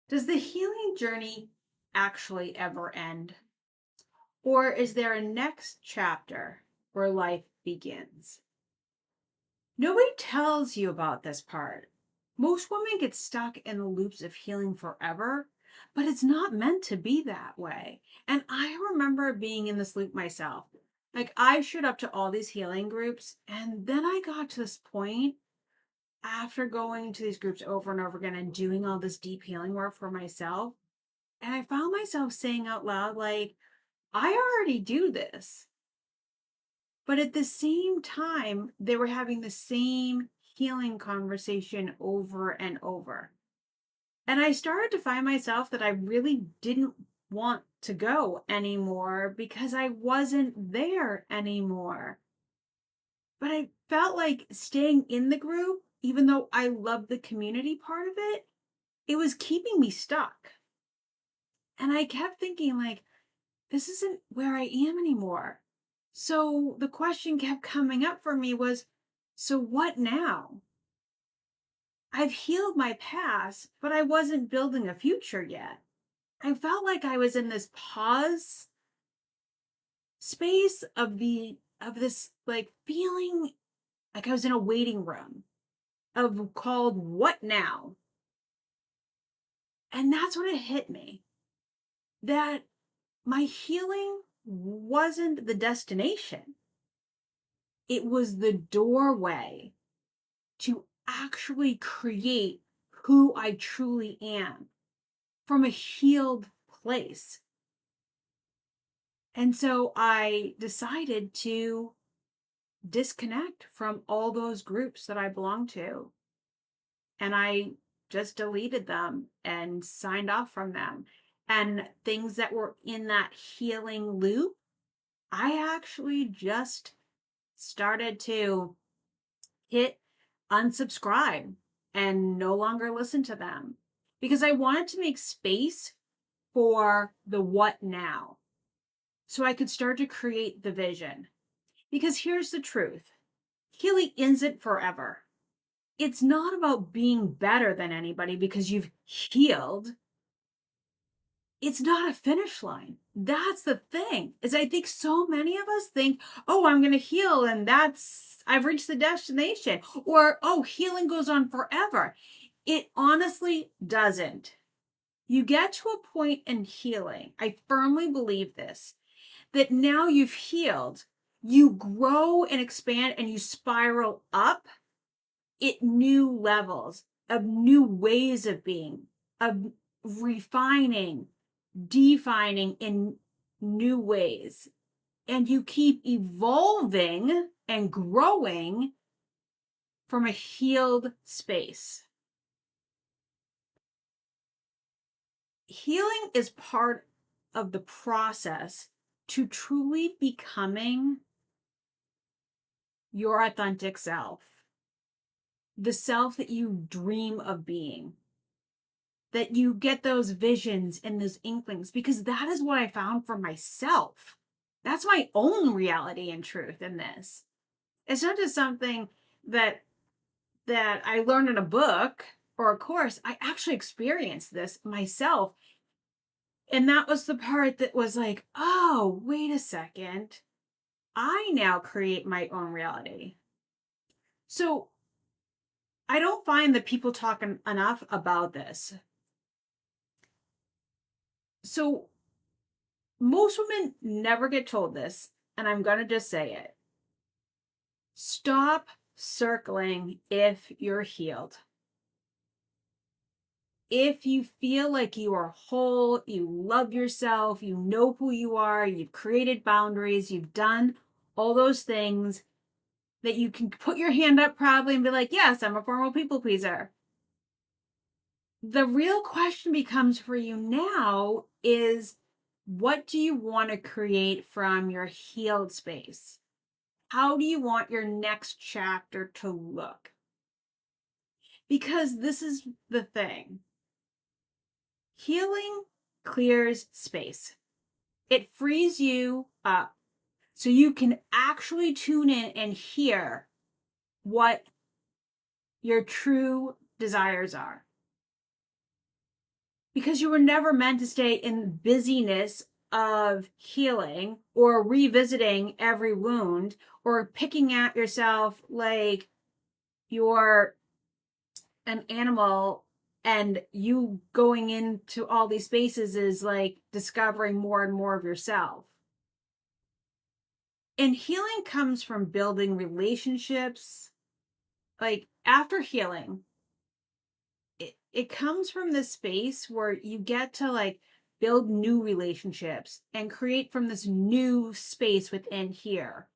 Does the healing journey actually ever end? Or is there a next chapter where life begins? Nobody tells you about this part. Most women get stuck in the loops of healing forever, but it's not meant to be that way. And I remember being in this loop myself. Like, I showed up to all these healing groups, and then I got to this point after going to these groups over and over again and doing all this deep healing work for myself. And I found myself saying out loud, like, I already do this. But at the same time, they were having the same healing conversation over and over. And I started to find myself that I really didn't want to go anymore because I wasn't there anymore. But I felt like staying in the group, even though I loved the community part of it was keeping me stuck. And I kept thinking, like, this isn't where I am anymore. So the question kept coming up for me was, so what now? I've healed my past, but I wasn't building a future yet. I felt like I was in this pause space of this like feeling like I was in a waiting room of called what now? And that's when it hit me that my healing wasn't the destination. It was the doorway to actually create who I truly am from a healed place. And so I decided to disconnect from all those groups that I belonged to. And I just deleted them and signed off from them. And things that were in that healing loop, I actually just started to hit unsubscribe and no longer listen to them because I wanted to make space for the what now so I could start to create the vision. Because here's the truth, healing isn't forever. It's not about being better than anybody because you've healed. It's not a finish line. That's the thing. Is I think so many of us think, "Oh, I'm going to heal and I've reached the destination." Or, "Oh, healing goes on forever." It honestly doesn't. You get to a point in healing, I firmly believe this, that now you've healed, you grow and expand and you spiral up at new levels of new ways of being, of refining, defining in new ways. And you keep evolving and growing from a healed space. Healing is part of the process to truly becoming your authentic self, the self that you dream of being, that you get those visions and those inklings, because that is what I found for myself. That's my own reality and truth in this. It's not just something that I learned in a book or a course. I actually experienced this myself. And that was the part that was like, oh, wait a second. I now create my own reality. So I don't find that people talk enough about this. So most women never get told this, and I'm going to just say it. Stop circling if you're healed. If you feel like you are whole, you love yourself, you know who you are, you've created boundaries, you've done all those things that you can put your hand up proudly and be like, yes, I'm a formal people pleaser. The real question becomes for you now is, what do you want to create from your healed space? How do you want your next chapter to look? Because this is the thing. Healing clears space. It frees you up so you can actually tune in and hear what your true desires are. because you were never meant to stay in busyness of healing or revisiting every wound or picking at yourself like you're an animal, and you going into all these spaces is like discovering more and more of yourself. And healing comes from building relationships. Like after healing, it comes from this space where you get to like build new relationships and create from this new space within here.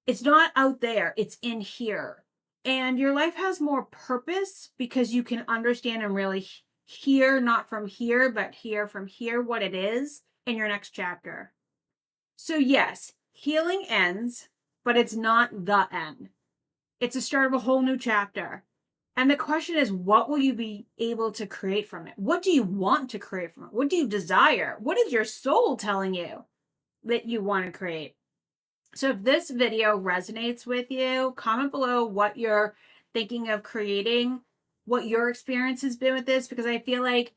It's not out there, it's in here. And your life has more purpose because you can understand and really hear, not from here, but hear from here what it is in your next chapter. So, yes, healing ends, but it's not the end. It's the start of a whole new chapter. And the question is, what will you be able to create from it? What do you want to create from it? What do you desire? What is your soul telling you that you want to create? So if this video resonates with you, comment below what you're thinking of creating, what your experience has been with this, because I feel like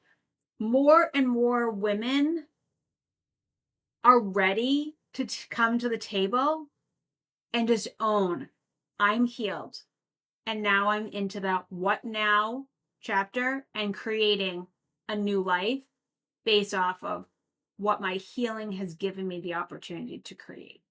more and more women are ready to come to the table and just own, I'm healed. And now I'm into that what now chapter and creating a new life based off of what my healing has given me the opportunity to create.